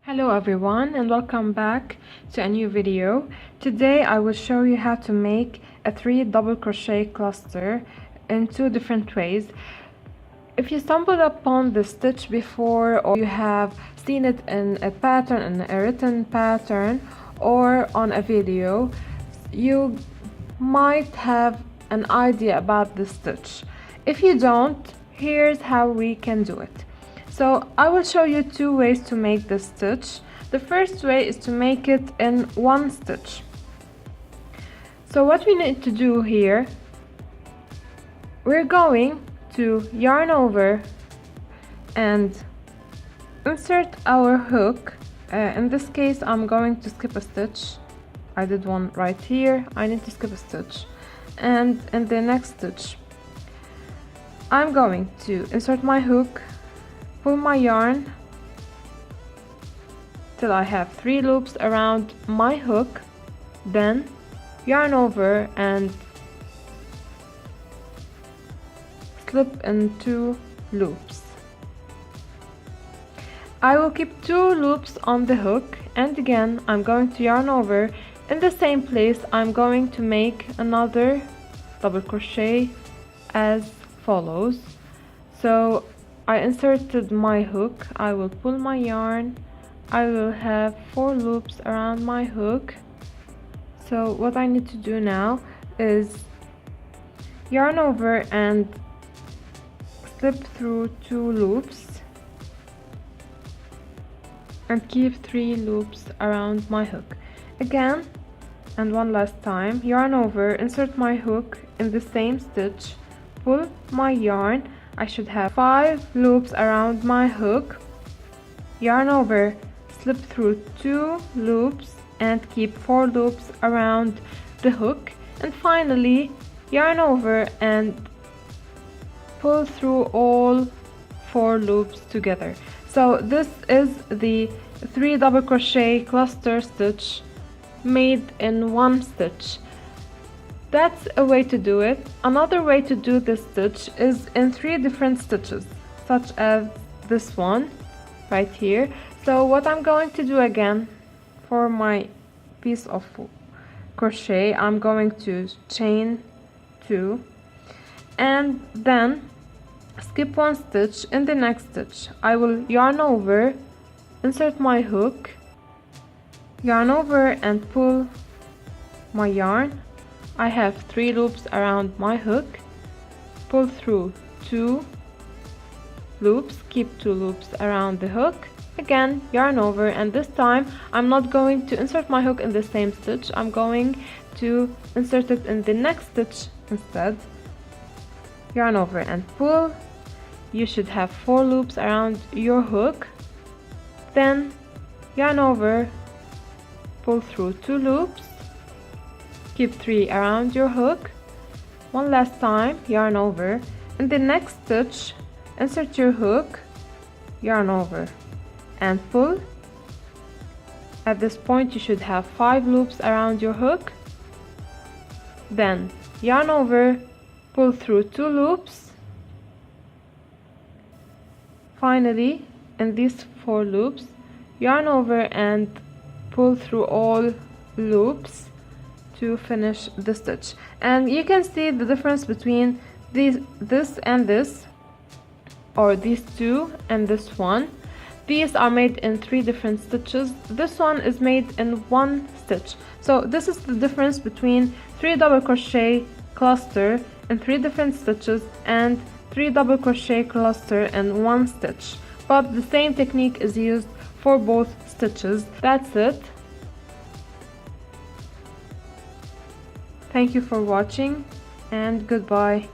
Hello everyone and welcome back to a new video. Today I will show you how to make a 3 double crochet cluster in 2 different ways. If you stumbled upon the stitch before, or you have seen it in a pattern, in a written pattern, or on a video, you might have an idea about the stitch. If you don't, here's how we can do it. So I will show you 2 ways to make this stitch. The first way is to make it in 1 stitch. So what we need to do here, we're going to yarn over and insert our hook. In this case I'm going to skip a stitch. I did one right here, I need to skip a stitch. And in the next stitch I'm going to insert my hook, pull my yarn till I have 3 loops around my hook, then yarn over and slip in 2 loops. I will keep 2 loops on the hook, and again I'm going to yarn over. In the same place I'm going to make another double crochet as follows. So I inserted my hook, I will pull my yarn, I will have 4 loops around my hook. So what I need to do now is yarn over and slip through 2 loops and keep 3 loops around my hook. Again, and one last time, yarn over, insert my hook in the same stitch, pull my yarn. I should have 5 loops around my hook, yarn over, slip through 2 loops and keep 4 loops around the hook, and finally yarn over and pull through all 4 loops together. So this is the 3 double crochet cluster stitch made in 1 stitch. That's a way to do it. Another way to do this stitch is in 3 different stitches, such as this one right here. So what I'm going to do again, for my piece of crochet, I'm going to chain 2 and then skip 1 stitch. In the next stitch I will yarn over, insert my hook, yarn over and pull my yarn. I have 3 loops around my hook, pull through 2 loops, keep 2 loops around the hook, again yarn over, and this time I'm not going to insert my hook in the same stitch, I'm going to insert it in the next stitch instead. Yarn over and pull. You should have 4 loops around your hook, then yarn over, pull through 2 loops, keep 3 around your hook. One last time, yarn over. In the next stitch, insert your hook, yarn over and pull. At this point you should have 5 loops around your hook, then yarn over, pull through 2 loops. Finally, in these 4 loops, yarn over and pull through all loops to finish the stitch. And you can see the difference between this and this, or these 2 and this one. These are made in 3 different stitches. This one is made in 1 stitch. So this is the difference between 3 double crochet cluster in 3 different stitches and 3 double crochet cluster in 1 stitch. But the same technique is used for both stitches. That's it. Thank you for watching and goodbye.